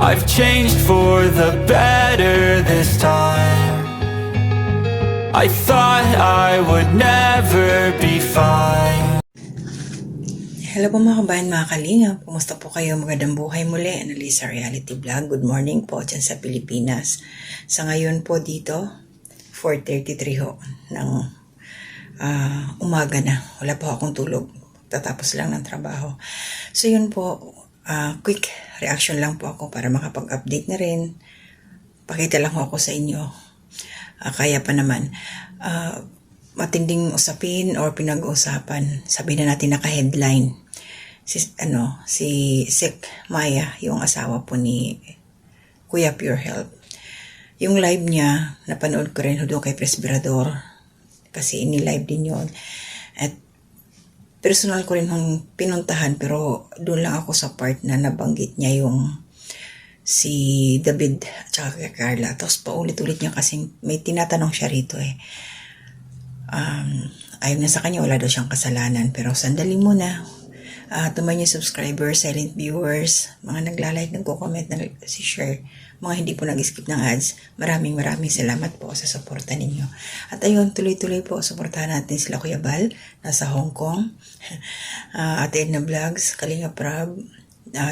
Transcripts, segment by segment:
I've changed for the better this time. I thought I would never be fine. Hello po mga kabayan, mga kalingap. Kumusta po kayo? Magandang buhay muli. Annalisa Reality Vlog. Good morning po dyan sa Pilipinas. Sa ngayon po dito, 4:33 ho ng umaga na. Wala po akong tulog. Tatapos lang ng trabaho. So yun po, quick reaction lang po ako para makapag-update na rin. Pakita lang ako sa inyo. Kaya pa naman. Matinding usapin or pinag-uusapan. Sabihin na natin naka-headline. Si Sek Maya, yung asawa po ni Kuya Pure Health. Yung live niya, napanood ko rin doon kay Presbyrador. Kasi ini-live din yun. At personal ko rin yung pinuntahan, pero doon lang ako sa part na nabanggit niya yung si David at saka kay Carla. Tapos paulit-ulit niya kasi may tinatanong siya rito eh. Ayon na sa kanya, wala daw siyang kasalanan. Pero sandali muna. To my new subscribers, silent viewers, mga nagla-like, nagko-comment, nag-share, mga hindi po nag-skip ng ads, maraming salamat po sa suporta ninyo. At ayun, tuloy-tuloy po, suportahan natin sila Kuya Bal, nasa Hong Kong, Ate Edna Vlogs, Kalinga Prab,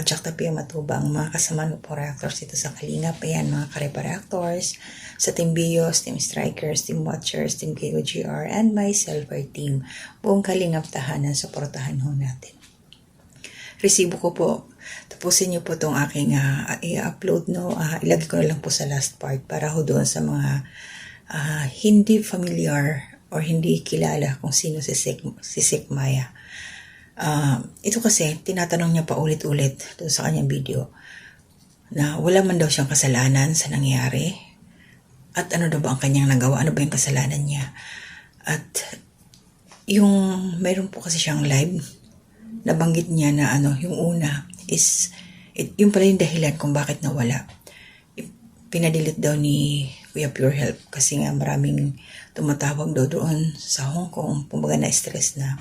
Chakta Pia Matubang, mga kasama po reactors dito sa Kalinga, ayan, mga karepa reactors, sa Team Bios, Team Strikers, Team Watchers, Team KOGR, and myself, our team, buong Kalingap tahanan, suportahan ho natin. Resibo ko po. Tapusin niyo po itong aking i-upload, no? Ilagay ko na lang po sa last part para ho doon sa mga hindi familiar or hindi kilala kung sino si Sek Maya. Ito kasi, tinatanong niya pa ulit-ulit doon sa kanyang video na wala man daw siyang kasalanan sa nangyari at ano daw ba ang kanyang nagawa, ano ba yung kasalanan niya. At yung mayroon po kasi siyang live, nabanggit niya na yung una is, yung pala yung dahilan kung bakit nawala. Pinadilit daw ni Kuya Pure Health kasi nga maraming tumatawag daw doon sa Hong Kong, kumbaga na-stress na.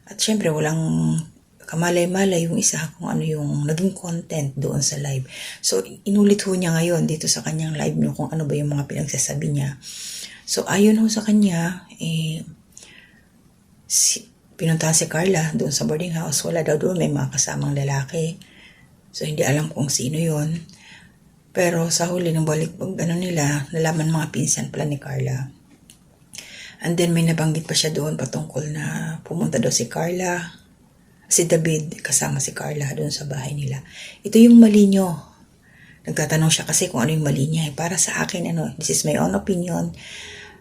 At syempre walang kamalay-malay yung isa kung ano yung naging content doon sa live. So inulit ho niya ngayon dito sa kanyang live nyo kung ano ba yung mga pinagsasabi niya. So ayon ho sa kanya, pinuntahan si Carla doon sa boarding house. Wala daw doon, may mga kasamang lalaki. So, hindi alam kung sino yon. Pero sa huli ng balik nila, nalaman mga pinsan pala ni Carla. And then may nabanggit pa siya doon patungkol na pumunta daw si Carla, si David, kasama si Carla doon sa bahay nila. Ito yung mali nyo. Nagtatanong siya kasi kung ano yung mali niya. Para sa akin, this is my own opinion.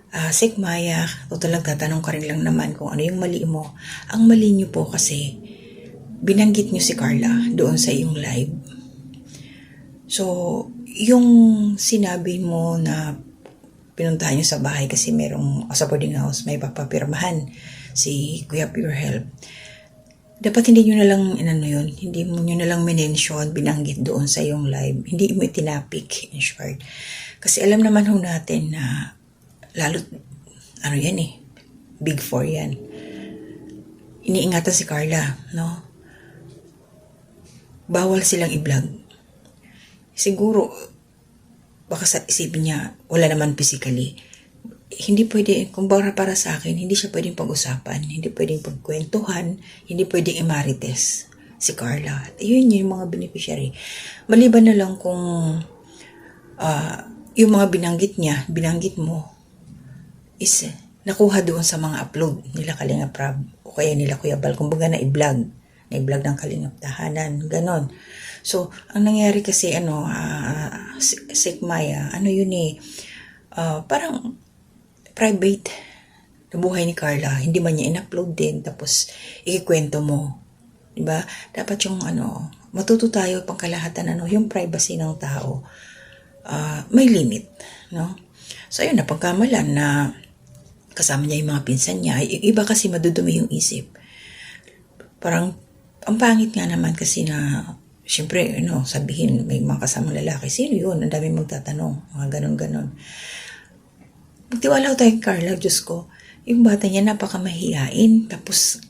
Sek Maya, total nagtatanong ka rin lang naman kung ano yung mali mo. Ang mali niyo po kasi, binanggit niyo si Carla doon sa iyong live. So, yung sinabi mo na pinuntahan niyo sa bahay kasi merong sa boarding house, may papapirmahan si Kuya Pure Health. Dapat hindi niyo na lang, hindi mo niyo na lang mention, binanggit doon sa iyong live. Hindi mo itinapik, in short. Kasi alam naman ho natin na lalo, yan Big Four yan. Iniingatan si Carla, no? Bawal silang i-vlog. Siguro, baka sa isipin niya, wala naman physically. Hindi pwede, kung para sa akin, hindi siya pwedeng pag-usapan, hindi pwedeng pagkwentuhan, hindi pwedeng imarites si Carla. At yun yung mga beneficiary. Maliban na lang kung yung mga binanggit mo, is nakuha doon sa mga upload nila Kalinga Prab o kaya nila Kuya Bal, kumbaga na-i-vlog ng Kalingap tahanan, ganon. So, ang nangyari kasi Sek Maya, parang private na buhay ni Carla, hindi man niya in-upload din, tapos ikikwento mo, diba? Dapat yung matuto tayo pangkalahatan, yung privacy ng tao, may limit, no? So, ayun, napagkamalan na kasama niya yung mga pinsan niya. Iba kasi madudumi yung isip. Parang, ang pangit nga naman kasi na, syempre, sabihin, may mga kasamang lalaki. Sino yun? Ang dami magtatanong. Mga ganon-ganon. Magtiwala ko tayo kay Carla, Diyos ko. Yung bata niya napakamahiyain. Tapos,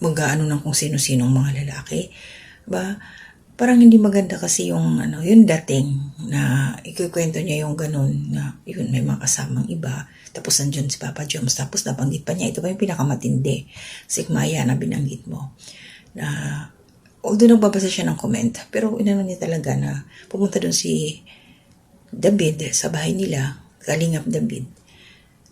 mag-aano ng kung sino-sinong mga lalaki. Ba? parang hindi maganda kasi yung yung dating na ikukwento niya yung ganun na yun may mga kasamang iba tapos nandiyan si Papa Joms tapos nabanggit pa niya ito pa yung pinakamatindi Sigmaya na binanggit mo na although nagbabasa siya ng comment pero inano niya talaga na pumunta doon si David sa bahay nila Kalingap David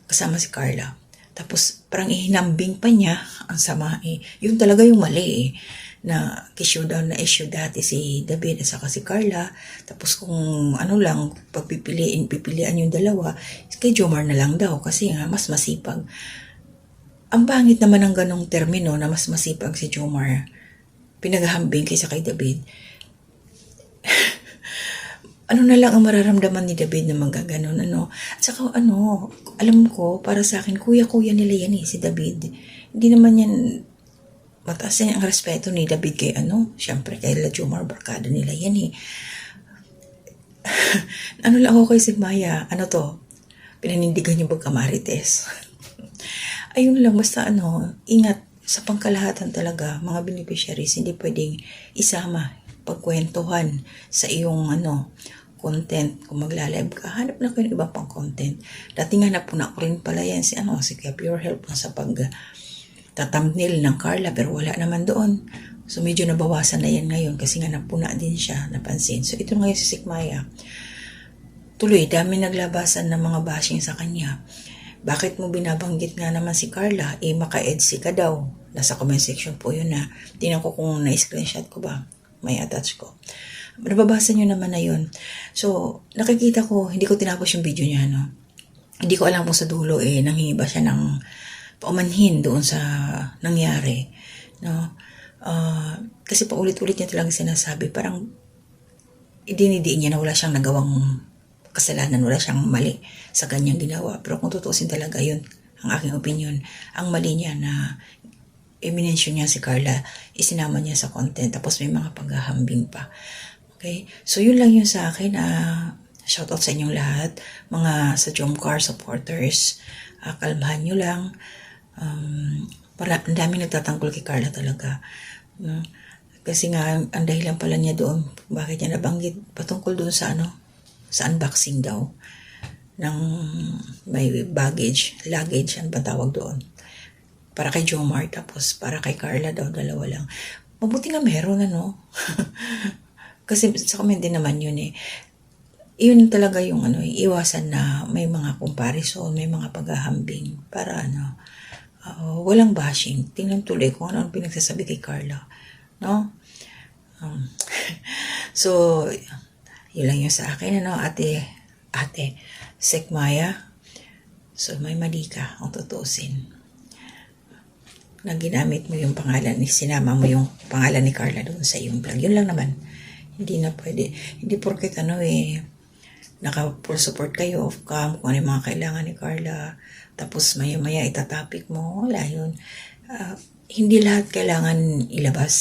kasama si Carla tapos parang ihinambing pa niya ang sama yun talaga yung mali na issue daw na issue dati si David at saka si Carla. Tapos kung lang, pipilian yung dalawa, kay Jomar na lang daw kasi nga mas masipag. Ang pangit naman ng ganong termino na mas masipag si Jomar. Pinaghahambing kaysa kay David. Na lang ang mararamdaman ni David na magaganon, At saka alam ko, para sa akin, kuya-kuya nila yan si David. Hindi naman yan mataas ang respeto ni David kay syempre kay La Jomar, barkada nila yan lang ako kay Sigmaya, pinanindigan yung pagkamarites. Ayun lang, basta ingat sa pangkalahatan talaga, mga beneficiaries, hindi pwedeng isama, pagkwentuhan sa iyong content. Kung magla-live ka, hanap na ko yung ibang pang content. Dati nga napuna ko rin pala yan si Kaya Pure Help sa thumbnail ng Carla pero wala naman doon. So medyo nabawasan na yan ngayon kasi nga napuna din siya, napansin. So ito ngayon si Sigmaya. Tuloy, dami naglabasan ng mga bashing sa kanya. Bakit mo binabanggit nga naman si Carla? Maka-EDSI ka daw. Nasa comment section po yun na. Tingnan ko kung na-screenshot ko ba. May attach ko. Nababasa nyo naman na yun. So, nakikita ko, hindi ko tinapos yung video niya, Hindi ko alam kung sa dulo, nanghingi ba siya ng paumanhin doon sa nangyari, kasi paulit-ulit niya talagang sinasabi, parang idinidiin niya na wala siyang nagawang kasalanan, wala siyang mali sa kanyang ginawa. Pero kung tutuusin talaga yun, ang aking opinion, ang mali niya na i-mention niya si Carla, isinama niya sa content, tapos may mga paghahambing pa. Okay? So yun lang yun sa akin. Shoutout sa inyong lahat, mga sa Jomcar supporters. Kalmahan nyo lang. Ang daming nagtatanggol kay Carla talaga. Kasi nga, ang dahilan pala niya doon, bakit niya nabanggit, patungkol doon sa sa unboxing daw, ng may luggage, ano ba tawag doon? Para kay Jomar, tapos para kay Carla daw, dalawa lang. Mabuti nga meron, Kasi sa comment din naman yun Yun talaga yung iwasan na may mga comparison, may mga paghahambing para walang bashing. Tingnan tuloy kung ano ang pinagsasabi kay Carla. So, yun lang yung sa akin, ate Sigmaya. So, may mali ka kung tutusin. Na ginamit mo yung pangalan, sinama mo yung pangalan ni Carla doon sa iyong vlog. Yun lang naman. Hindi na pwede. Hindi porket naka-full support kayo of cam, kung ano yung mga kailangan ni Carla, tapos maya-maya itatapik mo, wala yun. Hindi lahat kailangan ilabas.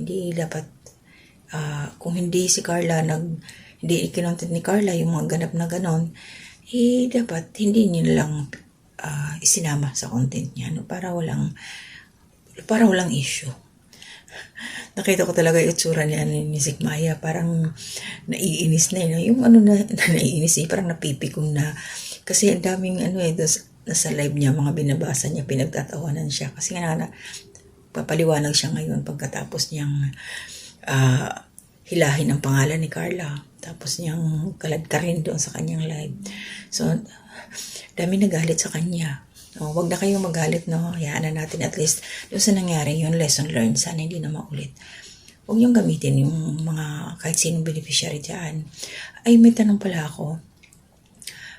Hindi dapat, kung hindi si Carla, hindi ikinontent ni Carla yung mga ganap na ganon, dapat hindi niyo lang isinama sa content niya, para walang issue. Nakita ko talaga yung itsura niya ni Sigmaya, parang naiinis na yung naiinis parang napipikon na. Kasi ang daming nasa live niya, mga binabasa niya, pinagtatawanan siya. Kasi nga papaliwanag siya ngayon pagkatapos niyang hilahin ang pangalan ni Carla. Tapos niyang kaladkarin doon sa kanyang live. So, dami nagalit sa kanya. Wag na kayong magalit, hayaan na natin at least doon sa nangyari yun, lesson learned, sana hindi na maulit. Huwag niyong gamitin yung mga kahit sinong beneficiary dyan. Ay, may tanong pala ako.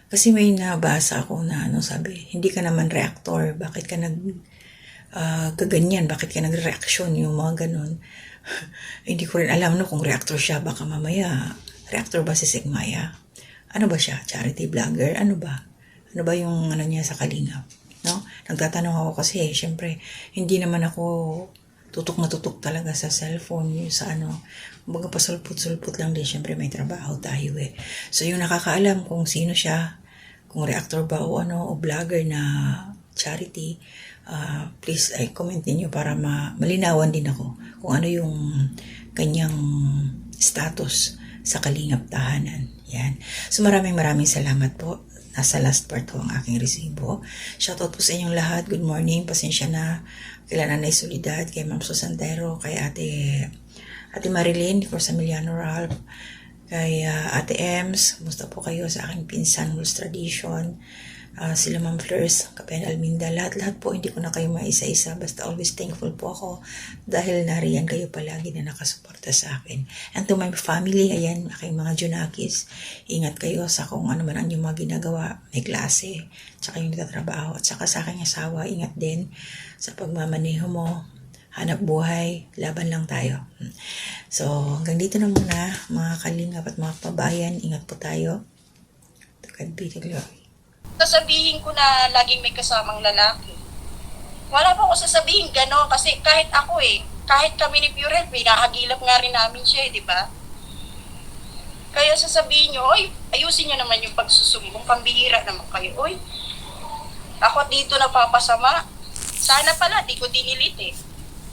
Kasi may nabasa ako na sabi, hindi ka naman reactor, bakit ka gaganyan, bakit ka nagreaksyon, yung mga ganun. Hindi ko rin alam kung reactor siya, baka mamaya, reactor ba si Sigmaya? Ano ba siya? Charity vlogger? Ano ba? Ano ba yung niya sa Kalingap? Nagtatanong ako kasi, syempre, hindi naman ako tutok na tutok talaga sa cellphone, yung sa kumbaga pasulput-sulput lang din, syempre may trabaho tayo So yung nakakaalam kung sino siya, kung reactor ba o o vlogger na charity, please comment niyo para malinawan din ako kung ano yung kanyang status sa Kalingap Tahanan. Yan. So maraming salamat po. Nasa last part po ang aking resibo. Shoutout po sa inyong lahat. Good morning. Pasensya na. Kay Nanay Solidad, kay Ma'am Susantero, kay Ate Marilyn, for Samiliano Ralph, kay Ate Ems. Kumusta po kayo sa aking pinsan, Wolves Tradition. Sila Ma'am Fleurs, Kapen Alminda, lahat po, hindi ko na kayo maisa-isa, basta always thankful po ako dahil nariyan kayo palagi na nakasuporta sa akin. And to my family, ayan, aking mga Junakis, ingat kayo sa kung ano man ang inyong mga ginagawa, may klase, tsaka yung nagtatrabaho, at saka sa aking asawa, ingat din sa pagmamaneho mo, hanap buhay, laban lang tayo. So, hanggang dito na muna, mga kalingap at mga pabayan, ingat po tayo. To God be the glory. Sasabihin ko na laging may kasamang lalaki. Wala pa ako sasabihin gano'n kasi kahit ako kahit kami ni Pure Health, hinahagilap nga rin namin siya di ba? Kaya sasabihin nyo, oy, ayusin nyo naman yung pagsusumbong, pambihira naman kayo, oy, ako dito napapasama, sana pala, di ko dinilit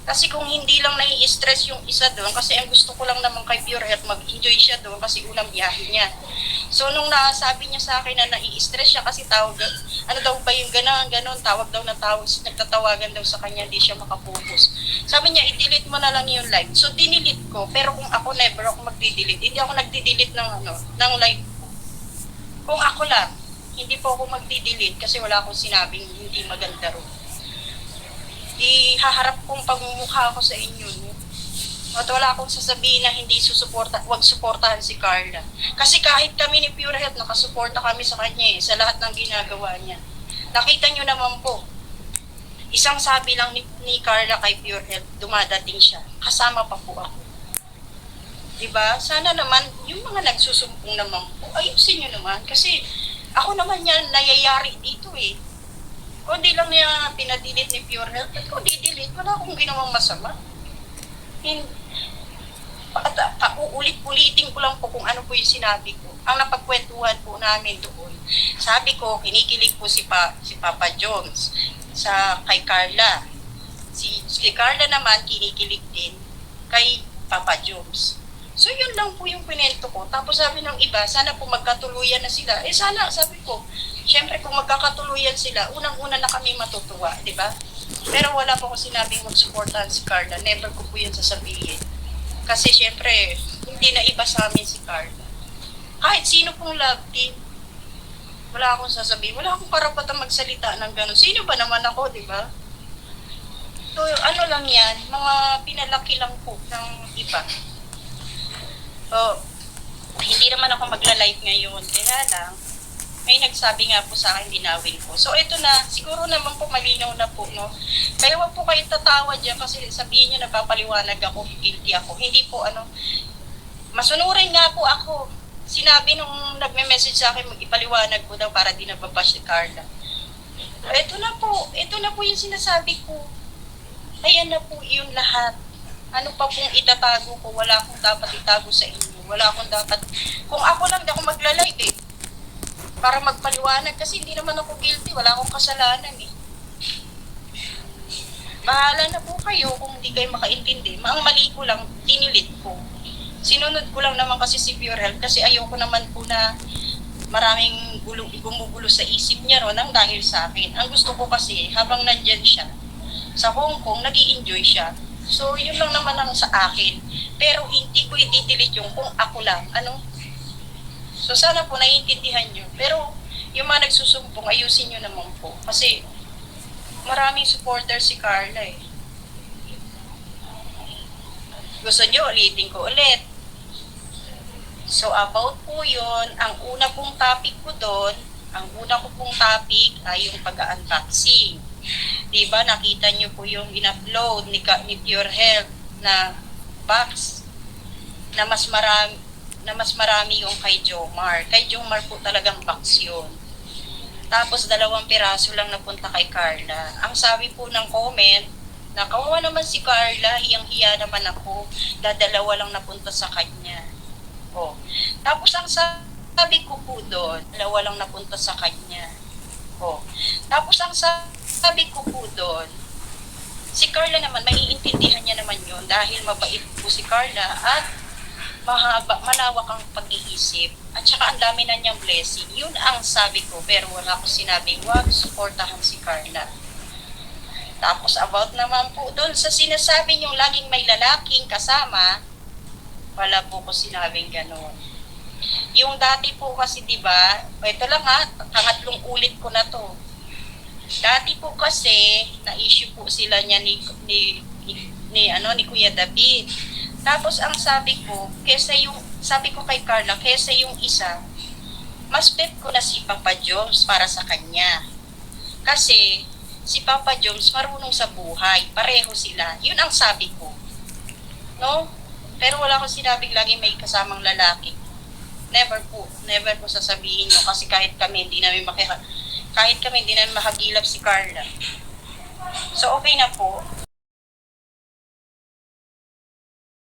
Kasi kung hindi lang nai-stress yung isa doon, kasi ang gusto ko lang naman kay Pure Health, mag-enjoy siya doon kasi unang biyahe niya. So nung nasabi niya sa akin na nai-stress siya kasi tawag, ano daw ba yung ganon, tawag daw na tawag, nagtatawagan daw sa kanya, hindi siya makapokus. Sabi niya, i-delete mo na lang yung live. So dinilit ko, pero kung ako never ako magdi-delete, hindi ako nagdi-delete ng live ko. Kung ako lang, hindi po ako magdi-delete kasi wala akong sinabing hindi maganda ro. Ihaharap kong pagmumukha ko sa inyo. At wala akong sasabihin na hindi wag suportahan si Carla. Kasi kahit kami ni Pure Health, nakasuporta kami sa kanya sa lahat ng ginagawa niya. Nakita nyo naman po, isang sabi lang ni Carla kay Pure Health, dumadating siya. Kasama pa po ako. Diba? Sana naman, yung mga nagsusumbong naman po, ayusin nyo naman. Kasi ako naman yan, nayayari dito Kung di lang niya pinadilit ni Pure Health, at kung di-delete, wala akong ginawang masama. Uulit-ulitin ko lang po kung ano po yung sinabi ko. Ang napagkwentuhan po namin doon. Sabi ko, kinikilig po si Papa Jones kay Carla. Si Carla naman, kinikilig din kay Papa Jones. So yun lang po yung pinento ko. Tapos sabi ng iba, sana po magkatuluyan na sila. Sana, sabi ko, syempre kung magkakatuluyan sila, unang-una na kami matutuwa, di ba? Pero wala po ko sinabing mag-supportahan si Carla. Never ko po yun sasabihin. Kasi syempre, hindi na iba sa amin si Carla. Kahit sino pong love team, wala akong sasabihin. Wala akong karapatang magsalita ng gano'n. Sino ba naman ako, di ba? So, ano lang yan, mga pinalaki lang po ng iba. So, hindi naman ako magla-live ngayon. Kaya lang, may nagsabi nga po sa akin, dinawin ko. So, ito na, siguro naman po malinaw na po, no? Kaya wag po kayo tatawa dyan kasi sabihin nyo, nagpapaliwanag ako, guilty ako. Hindi po, masunurin nga po ako. Sinabi nung nagme-message sa akin, mag-ipaliwanag po daw para di nababash si Carla. Ito na po yung sinasabi ko. Ayan na po yung lahat. Ano pa pong itatago ko, wala akong dapat itago sa inyo. Wala akong dapat, kung ako lang, di ako magla-live para magpaliwanag kasi hindi naman ako guilty, wala akong kasalanan Bahala na po kayo kung hindi kayo makaintindi. Ang mali ko lang, dinilit ko. Sinunod ko lang naman kasi si Pure Health kasi ayoko naman po na maraming gumugulo sa isip niya nang dahil sa akin. Ang gusto ko kasi, habang nandyan siya, sa Hong Kong, nag-i-enjoy siya. So, yun lang naman ang sa akin. Pero hindi ko i-delete yung kung ako lang. So, sana po naiintindihan nyo. Pero, yung mga nagsusumbong, ayusin nyo naman po. Kasi, maraming supporter si Carla Gusto nyo, ulitin ko ulit. So, about po yun, ang una pong topic ko doon, ang una ko pong topic ay yung pag-unboxing. Diba, nakita nyo po yung in-upload ni Pure Health na box na mas marami yung kay Jomar. Kay Jomar po talagang box yun. Tapos 2 piraso lang napunta kay Carla. Ang sabi po ng comment, na kawawa naman si Carla, hiyang-hiya naman ako, dadalawa lang napunta sa kanya. Tapos ang sabi ko po doon, 2 lang napunta sa kanya. Tapos ang sabi ko po doon, Si Carla naman, maiintindihan niya naman yun dahil mabait po si Carla at malawak ang pag-iisip. At saka ang dami na niyang blessing. Yun ang sabi ko, pero wala ko sinabing wag suportahan si Carla. Tapos about naman po doon sa sinasabi niyong laging may lalaking kasama, wala po ko sinabing gano'n. Yung dati po kasi, di ba, ito lang ha, pangatlong ulit ko na to. Dati po kasi, na-issue po sila niya ni Kuya David. Tapos ang sabi ko, sabi ko kay Carla, kesa yung isa, mas bet ko na si Papa Jones para sa kanya. Kasi, si Papa Jones marunong sa buhay, pareho sila. Yun ang sabi ko. No? Pero wala akong sinabing lagi may kasamang lalaki. Never po sasabihin nyo kasi kahit kami hindi namin makagilap si Carla. So okay na po.